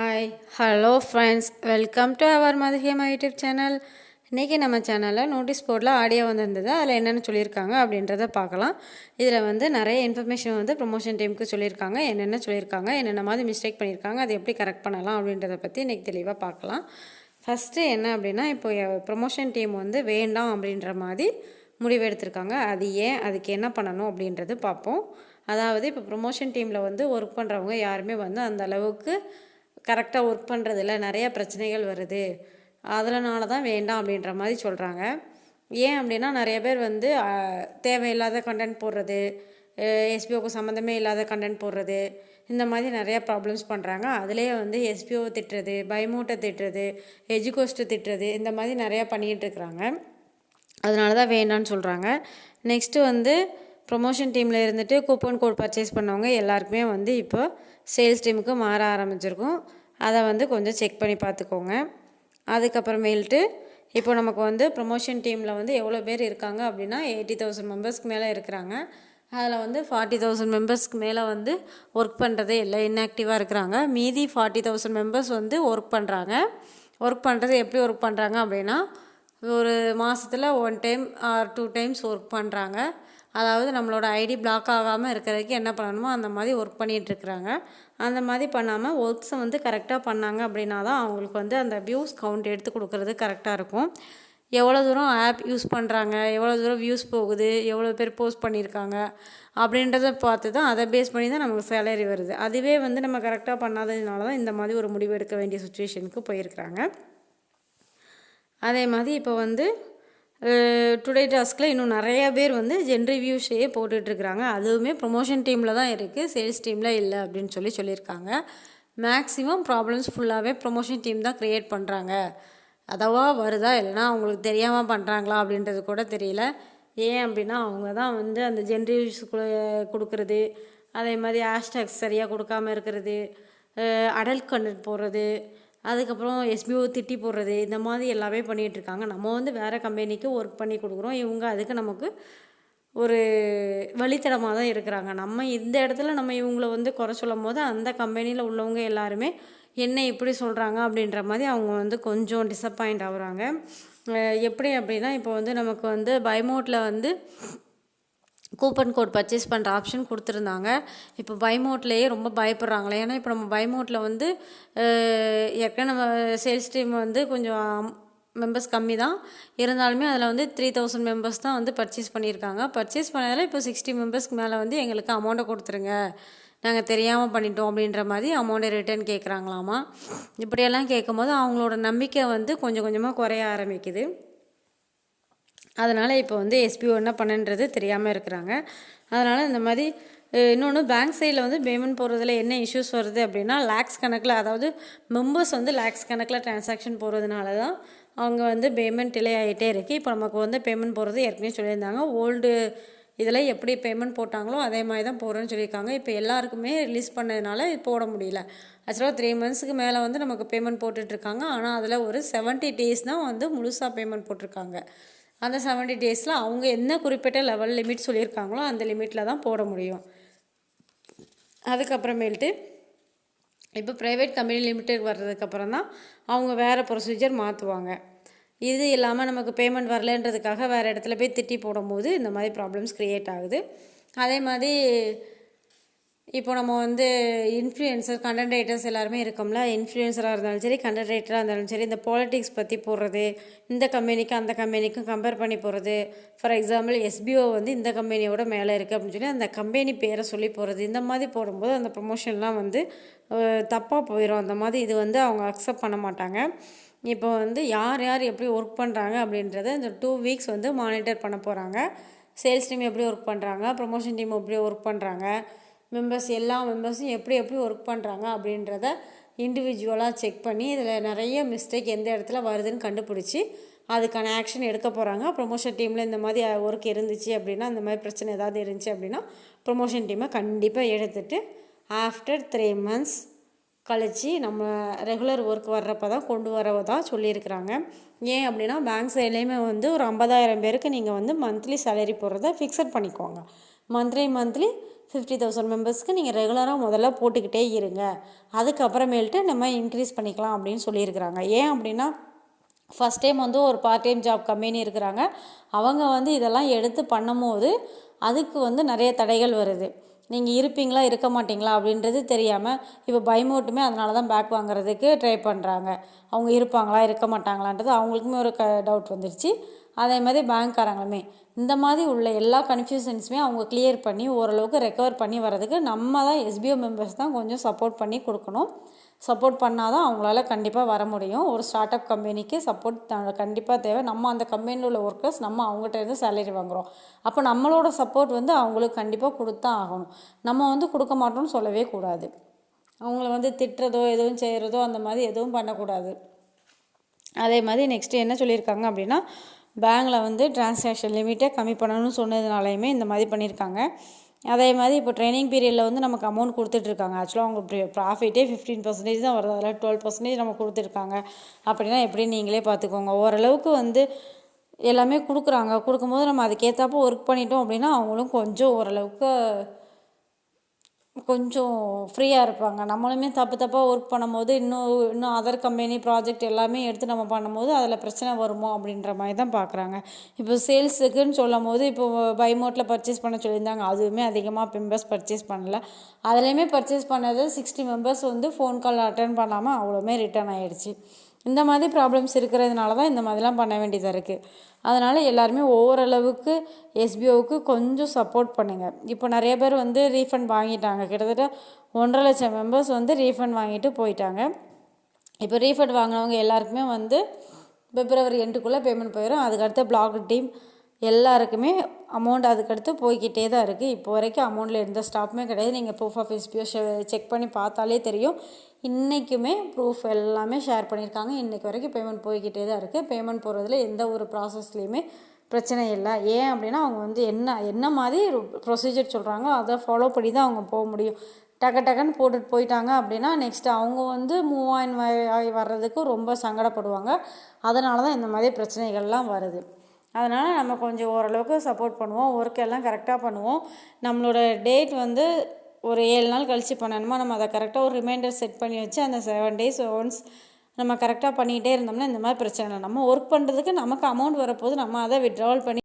Hi hello friends, welcome to our Madhuhema YouTube channel. இன்றைக்கி நம்ம சேனலில் நோட்டீஸ் போர்டில் ஆடியோ வந்திருந்தது. அதில் என்னென்ன சொல்லியிருக்காங்க அப்படின்றத பார்க்கலாம். இதில் நிறைய இன்ஃபர்மேஷன் ப்ரொமோஷன் டீமுக்கு சொல்லியிருக்காங்க. என்னென்ன சொல்லியிருக்காங்க, என்னென்ன மாதிரி மிஸ்டேக் பண்ணியிருக்காங்க, அதை எப்படி கரெக்ட் பண்ணலாம் அப்படின்றத பற்றி இன்றைக்கி தெளிவாக பார்க்கலாம். ஃபஸ்ட்டு என்ன அப்படின்னா, இப்போ ப்ரொமோஷன் டீம் வேண்டாம் அப்படின்ற மாதிரி முடிவு எடுத்திருக்காங்க. அது ஏன், அதுக்கு என்ன பண்ணணும் அப்படின்றது பார்ப்போம். அதாவது இப்போ ப்ரொமோஷன் டீமில் ஒர்க் பண்ணுறவங்க யாருமே அந்த அளவுக்கு கரெக்டாக ஒர்க் பண்ணுறதில்ல, நிறைய பிரச்சனைகள் வருது, அதனால தான் வேண்டாம் அப்படின்ற மாதிரி சொல்கிறாங்க. ஏன் அப்படின்னா, நிறைய பேர் தேவையில்லாத கண்டென்ட் போடுறது, எஸ்பிஓக்கு சம்மந்தமே இல்லாத கண்டென்ட் போடுறது, இந்த மாதிரி நிறையா ப்ராப்ளம்ஸ் பண்ணுறாங்க. அதுலேயே எஸ்பிஓவை திட்டுறது, பைமோட்டை திட்டுறது, எஜுகோஸ்ட்டை திட்டுறது, இந்த மாதிரி நிறையா பண்ணிகிட்ருக்குறாங்க. அதனால தான் வேண்டான்னு சொல்கிறாங்க. நெக்ஸ்ட்டு ப்ரொமோஷன் டீமில் இருந்துட்டு கூப்பன் கோட் பர்ச்சேஸ் பண்ணவங்க எல்லாருக்குமே இப்போ சேல்ஸ் டீமுக்கு மாற ஆரம்பிச்சிருக்கும். அதை கொஞ்சம் செக் பண்ணி பார்த்துக்கோங்க. அதுக்கப்புறமேல்ட்டு இப்போ நமக்கு ப்ரொமோஷன் டீமில் எவ்வளோ பேர் இருக்காங்க அப்படின்னா 80,000 மெம்பர்ஸ்க்கு மேலே இருக்கிறாங்க. அதில் 40,000 மெம்பர்ஸ்க்கு மேலே ஒர்க் பண்ணுறதே இல்லை, இன்ஆக்டிவாக இருக்கிறாங்க. மீதி 40,000 மெம்பர்ஸ் ஒர்க் பண்ணுறாங்க. ஒர்க் பண்ணுறது எப்படி ஒர்க் பண்ணுறாங்க அப்படின்னா, ஒரு மாதத்தில் 1 டைம் ஆர் 2 டைம்ஸ் ஒர்க் பண்ணுறாங்க. அதாவது நம்மளோட ஐடி பிளாக் ஆகாமல் இருக்கிறதுக்கு என்ன பண்ணணுமோ அந்த மாதிரி ஒர்க் பண்ணிகிட்ருக்குறாங்க. அந்த மாதிரி பண்ணாமல் ஒர்க்ஸை கரெக்டாக பண்ணாங்க அப்படின்னா தான் அவங்களுக்கு அந்த வியூஸ் கவுண்ட் எடுத்து கொடுக்குறது கரெக்டாக இருக்கும். எவ்வளோ தூரம் ஆப் யூஸ் பண்ணுறாங்க, எவ்வளோ தூரம் வியூஸ் போகுது, எவ்வளோ பேர் போஸ்ட் பண்ணியிருக்காங்க அப்படின்றத பார்த்து தான், அதை பேஸ் பண்ணி தான் நமக்கு சேலரி வருது. அதுவே நம்ம கரெக்டாக பண்ணாததுனால தான் இந்த மாதிரி ஒரு முடிவு எடுக்க வேண்டிய சுச்சுவேஷனுக்கு போயிருக்கிறாங்க. அதே மாதிரி இப்போ டுடே டாஸ்கில் இன்னும் நிறையா பேர் ஜென் ரிவ்யூஸையே போட்டுட்ருக்குறாங்க. அதுவுமே ப்ரொமோஷன் டீமில் தான் இருக்குது, சேல்ஸ் டீமில் இல்லை அப்படின்னு சொல்லியிருக்காங்க. மேக்ஸிமம் ப்ராப்ளம்ஸ் ஃபுல்லாகவே ப்ரொமோஷன் டீம் தான் க்ரியேட் பண்ணுறாங்க. அதவா வருதா, இல்லைனா அவங்களுக்கு தெரியாமல் பண்ணுறாங்களா அப்படின்றது கூட தெரியல. ஏன் அப்படின்னா, அவங்க தான் அந்த ஜென் ரிவ்யூஸ் கொடுக்குறது, அதே மாதிரி ஹேஷ்டேக்ஸ் சரியாக கொடுக்காமல் இருக்கிறது, அடல்ட் கண்டென்ட் போடுறது, அதுக்கப்புறம் எஸ்பிஓ திட்டி போடுறது, இந்த மாதிரி எல்லாமே பண்ணிகிட்ருக்காங்க. நம்ம வேறு கம்பெனிக்கு ஒர்க் பண்ணி கொடுக்குறோம், இவங்க அதுக்கு நமக்கு ஒரு வழித்தடமாக தான் இருக்கிறாங்க. நம்ம இந்த இடத்துல நம்ம இவங்கள குறை சொல்லும் போது அந்த கம்பெனியில் உள்ளவங்க எல்லாருமே என்ன இப்படி சொல்கிறாங்க அப்படின்ற மாதிரி அவங்க கொஞ்சம் டிசப்பாயிண்ட் ஆகுறாங்க. எப்படி அப்படின்னா, இப்போ நமக்கு பைமோட்டில் கூப்பன் கோட் பர்ச்சேஸ் பண்ணுற ஆப்ஷன் கொடுத்துருந்தாங்க. இப்போ பைமோட்லேயே ரொம்ப பயப்படுறாங்களே. ஏன்னா இப்போ நம்ம பைமோட்டில் ஏற்கனவே நம்ம சேல்ஸ் டீம் கொஞ்சம் மெம்பர்ஸ் கம்மி தான் இருந்தாலுமே அதில் 3,000 மெம்பர்ஸ் தான் பர்ச்சேஸ் பண்ணியிருக்காங்க. பர்ச்சேஸ் பண்ணதில் இப்போ 60 மெம்பர்ஸ்க்கு மேலே எங்களுக்கு அமௌண்ட்டை கொடுத்துருங்க, நாங்கள் தெரியாமல் பண்ணிட்டோம் அப்படின்ற மாதிரி அமௌண்ட்டை ரிட்டர்ன் கேட்குறாங்களாமா. இப்படியெல்லாம் கேட்கும்போது அவங்களோட நம்பிக்கை கொஞ்சம் கொஞ்சமாக குறைய ஆரம்பிக்குது. அதனால் இப்போ எஸ்பிஓ என்ன பண்ணுன்றது தெரியாமல் இருக்கிறாங்க. அதனால் இந்த மாதிரி இன்னொன்று பேங்க் சைடில் பேமெண்ட் போடுறதுல என்ன இஷ்யூஸ் வருது அப்படின்னா, லேக்ஸ் கணக்கில், அதாவது மெம்பர்ஸ் லேக்ஸ் கணக்கில் டிரான்சாக்ஷன் போடுறதுனால தான் அவங்க பேமெண்ட் டிலே ஆகிட்டே இருக்குது. இப்போ நமக்கு பேமெண்ட் போடுறது ஏற்கனவே சொல்லியிருந்தாங்க. ஓல்டு இதில் எப்படி பேமெண்ட் போட்டாங்களோ அதே மாதிரி தான் போடுறேன்னு சொல்லியிருக்காங்க. இப்போ எல்லாருக்குமே ரிலீஸ் பண்ணதுனால போட முடியல. ஆக்சுவலாக 3 மந்த்ஸுக்கு மேலே நமக்கு பேமெண்ட் போட்டுட்ருக்காங்க. ஆனால் அதில் ஒரு 70 டேஸ் தான் முழுசாக பேமெண்ட் போட்டிருக்காங்க. அந்த 70 டேஸில் அவங்க என்ன குறிப்பிட்ட லெவல் லிமிட் சொல்லியிருக்காங்களோ அந்த லிமிட்டில் தான் போட முடியும். அதுக்கப்புறமேல்ட்டு இப்போ ப்ரைவேட் கம்பெனி லிமிட்டுக்கு வர்றதுக்கப்புறம் தான் அவங்க வேறு ப்ரொசீஜர் மாற்றுவாங்க. இது இல்லாமல் நமக்கு பேமெண்ட் வரலன்றதுக்காக வேறு இடத்துல போய் திட்டி போடும்போது இந்த மாதிரி ப்ராப்ளம்ஸ் க்ரியேட் ஆகுது. அதே மாதிரி இப்போ நம்ம இன்ஃப்ளூயன்சர், கண்டென்ட் ரைட்டர்ஸ் எல்லாருமே இருக்கோம்ல. இன்ஃப்ளூயன்சராக இருந்தாலும் சரி, கண்டென்ட் ரைட்டராக இருந்தாலும் சரி, இந்த பாலிட்டிக்ஸ் பற்றி போடுறது, இந்த கம்பெனிக்கும் அந்த கம்பெனிக்கும் கம்பேர் பண்ணி போடுறது. ஃபார் எக்ஸாம்பிள் எஸ்பிஓ இந்த கம்பெனியோட மேலே இருக்குது அப்படின்னு சொல்லி அந்த கம்பெனி பேரை சொல்லி போடுறது. இந்த மாதிரி போடும்போது அந்த ப்ரொமோஷன்லாம் தப்பாக போயிடும். அந்த மாதிரி இது அவங்க அக்செப்ட் பண்ண மாட்டாங்க. இப்போ யார் யார் எப்படி ஒர்க் பண்ணுறாங்க அப்படின்றத இந்த 2 வீக்ஸ் மானிட்டர் பண்ண போகிறாங்க. சேல்ஸ் டீம் எப்படி ஒர்க் பண்ணுறாங்க, ப்ரொமோஷன் டீம் எப்படி ஒர்க் பண்ணுறாங்க, எல்லா மெம்பர்ஸும் எப்படி எப்படி ஒர்க் பண்ணுறாங்க அப்படின்றத இண்டிவிஜுவலாக செக் பண்ணி இதில் நிறைய மிஸ்டேக் எந்த இடத்துல வருதுன்னு கண்டுபிடிச்சி அதுக்கான ஆக்ஷன் எடுக்க போகிறாங்க. ப்ரொமோஷன் டீமில் இந்த மாதிரி ஒர்க் இருந்துச்சு அப்படின்னா, அந்த மாதிரி பிரச்சனை ஏதாவது இருந்துச்சு அப்படின்னா ப்ரொமோஷன் டீமை கண்டிப்பாக எடுத்துகிட்டு ஆஃப்டர் 3 மந்த்ஸ் கழித்து நம்ம ரெகுலர் ஒர்க் வர்றப்போ தான் கொண்டு வரதான் சொல்லியிருக்கிறாங்க. ஏன் அப்படின்னா, பேங்க் சைட்லேயுமே ஒரு 50,000 பேருக்கு நீங்கள் மந்த்லி சேலரி போடுறத ஃபிக்ஸட் பண்ணிக்கோங்க. மந்த்லி 50,000 மெம்பர்ஸ்க்கு நீங்கள் ரெகுலராக முதல்ல போட்டுக்கிட்டே இருங்க, அதுக்கப்புறமேல்ட்டு நம்ம இன்க்ரீஸ் பண்ணிக்கலாம் அப்படின்னு சொல்லியிருக்கிறாங்க. ஏன் அப்படின்னா ஃபஸ்ட் டைம் வந்து ஒரு பார்ட் டைம் ஜாப் கம்பெனி இருக்கிறாங்க, அவங்க வந்து இதெல்லாம் எடுத்து பண்ணும்போது அதுக்கு வந்து நிறைய தடைகள் வருது. நீங்கள் இருப்பீங்களா இருக்க மாட்டிங்களா அப்படின்றது தெரியாமல் இப்போ பயமோட்டுமே அதனால தான் பேக் வாங்குறதுக்கு ட்ரை பண்ணுறாங்க. அவங்க இருப்பாங்களா இருக்க மாட்டாங்களான்றது அவங்களுக்குமே ஒரு டவுட் வந்துடுச்சு. அதே மாதிரி பேங்க்காரங்களுமே இந்த மாதிரி உள்ள எல்லா கன்ஃபியூஷன்ஸுமே அவங்க கிளியர் பண்ணி ஓரளவுக்கு ரெக்கவர் பண்ணி வர்றதுக்கு நம்ம தான் எஸ்பிஓ மெம்பர்ஸ் தான் கொஞ்சம் சப்போர்ட் பண்ணி கொடுக்கணும். சப்போர்ட் பண்ணால் தான் அவங்களால கண்டிப்பாக வர முடியும். ஒரு ஸ்டார்ட் அப் கம்பெனிக்கு சப்போர்ட் கண்டிப்பாக தேவை. நம்ம அந்த கம்பெனியில் உள்ள ஒர்க்கர்ஸ் நம்ம அவங்ககிட்ட இருந்து சேலரி வாங்குகிறோம். அப்போ நம்மளோட சப்போர்ட் வந்து அவங்களுக்கு கண்டிப்பாக கொடுத்தா ஆகணும். நம்ம வந்து கொடுக்க மாட்டோம்னு சொல்லவே கூடாது. அவங்கள வந்து திட்டுறதோ எதுவும் செய்கிறதோ அந்த மாதிரி எதுவும் பண்ணக்கூடாது. அதே மாதிரி நெக்ஸ்ட்டு என்ன சொல்லியிருக்காங்க அப்படின்னா, பேங்க்கில் வந்து டிரான்சாக்ஷன் லிமிட்டை கம்மி பண்ணணும்னு சொன்னதுனாலையுமே இந்த மாதிரி பண்ணியிருக்காங்க. அதே மாதிரி இப்போ ட்ரைனிங் பீரியடில் வந்து நமக்கு அமௌண்ட் கொடுத்துட்ருக்காங்க. ஆக்சுவலாக அவங்க ப்ராஃபிட்டே 15% தான் வருது, அதில் 12% நம்ம கொடுத்துருக்காங்க. அப்படின்னா எப்படின்னு நீங்களே பார்த்துக்கோங்க. ஓரளவுக்கு வந்து எல்லாமே கொடுக்குறாங்க. கொடுக்கும்போது நம்ம அதுக்கேற்றாப்போ ஒர்க் பண்ணிட்டோம் அப்படின்னா அவங்களும் கொஞ்சம் ஓரளவுக்கு கொஞ்சம் ஃப்ரீயாக இருப்பாங்க. நம்மளுமே தப்பாக ஒர்க் பண்ணும்போது இன்னும் அதர் கம்பெனி ப்ராஜெக்ட் எல்லாமே எடுத்து நம்ம பண்ணும்போது அதில் பிரச்சனை வருமோ அப்படின்ற மாதிரி தான் பார்க்குறாங்க. இப்போ சேல்ஸுக்குன்னு சொல்லும் போது இப்போ பைமோட்டில் பர்ச்சேஸ் பண்ண சொல்லியிருந்தாங்க, அதுவுமே அதிகமாக மெம்பர்ஸ் பர்ச்சேஸ் பண்ணல. அதுலேயுமே பர்ச்சேஸ் பண்ணது 60 மெம்பர்ஸ் வந்து ஃபோன் கால் அட்டன் பண்ணாமல் அவ்வளோமே ரிட்டர்ன் ஆகிடுச்சு. இந்த மாதிரி ப்ராப்ளம்ஸ் இருக்கிறதுனால தான் இந்த மாதிரிலாம் பண்ண வேண்டியதாக இருக்குது. அதனால் எல்லாருமே ஓரளவுக்கு எஸ்பிஓவுக்கு கொஞ்சம் சப்போர்ட் பண்ணுங்கள். இப்போ நிறைய பேர் வந்து ரீஃபண்ட் வாங்கிட்டாங்க. கிட்டத்தட்ட 1.5 லட்சம் மெம்பர்ஸ் வந்து ரீஃபண்ட் வாங்கிட்டு போயிட்டாங்க. இப்போ ரீஃபண்ட் வாங்கினவங்க எல்லாருக்குமே வந்து பிப்ரவரி எண்டுக்குள்ளே பேமெண்ட் போயிடும். அதுக்கடுத்து பிளாக் டீம் எல்லாருக்குமே அமௌண்ட் அதுக்கடுத்து போய்கிட்டே தான் இருக்குது. இப்போ வரைக்கும் அமௌண்ட்டில் எந்த ஸ்டாப்புமே கிடையாது. நீங்கள் ப்ரூஃப் ஆஃப் எஸ்பிஓ செக் பண்ணி பார்த்தாலே தெரியும். இன்றைக்குமே ப்ரூஃப் எல்லாமே ஷேர் பண்ணியிருக்காங்க. இன்றைக்கி வரைக்கும் பேமெண்ட் போய்கிட்டே தான் இருக்குது. பேமெண்ட் போகிறதுல எந்த ஒரு ப்ராசஸ்லேயுமே பிரச்சனை இல்லை. ஏன் அப்படின்னா அவங்க வந்து என்ன மாதிரி ப்ரொசீஜர் சொல்கிறாங்களோ அதை ஃபாலோ பண்ணி தான் அவங்க போக முடியும். டக்குன்னு போட்டுட்டு போயிட்டாங்க அப்படின்னா நெக்ஸ்ட்டு அவங்க வந்து மூவ் ஆகி வர்றதுக்கு ரொம்ப சங்கடப்படுவாங்க. அதனால தான் இந்த மாதிரி பிரச்சனைகள்லாம் வருது. அதனால் நம்ம கொஞ்சம் ஓரளவுக்கு சப்போர்ட் பண்ணுவோம், ஒர்க்கெல்லாம் கரெக்டாக பண்ணுவோம். நம்மளோட டேட் வந்து ஒரு 7 நாள் கழித்து பண்ணணுமா, நம்ம அதை கரெக்டாக ஒரு ரிமைண்டர் செட் பண்ணி வச்சு அந்த 7 days ஒன்ஸ் நம்ம கரெக்டாக பண்ணிக்கிட்டே இருந்தோம்னா இந்த மாதிரி பிரச்சனை இல்லை. நம்ம ஒர்க் பண்ணுறதுக்கு நமக்கு அமௌண்ட் வரப்போது நம்ம அதை விட்ராவல் பண்ணி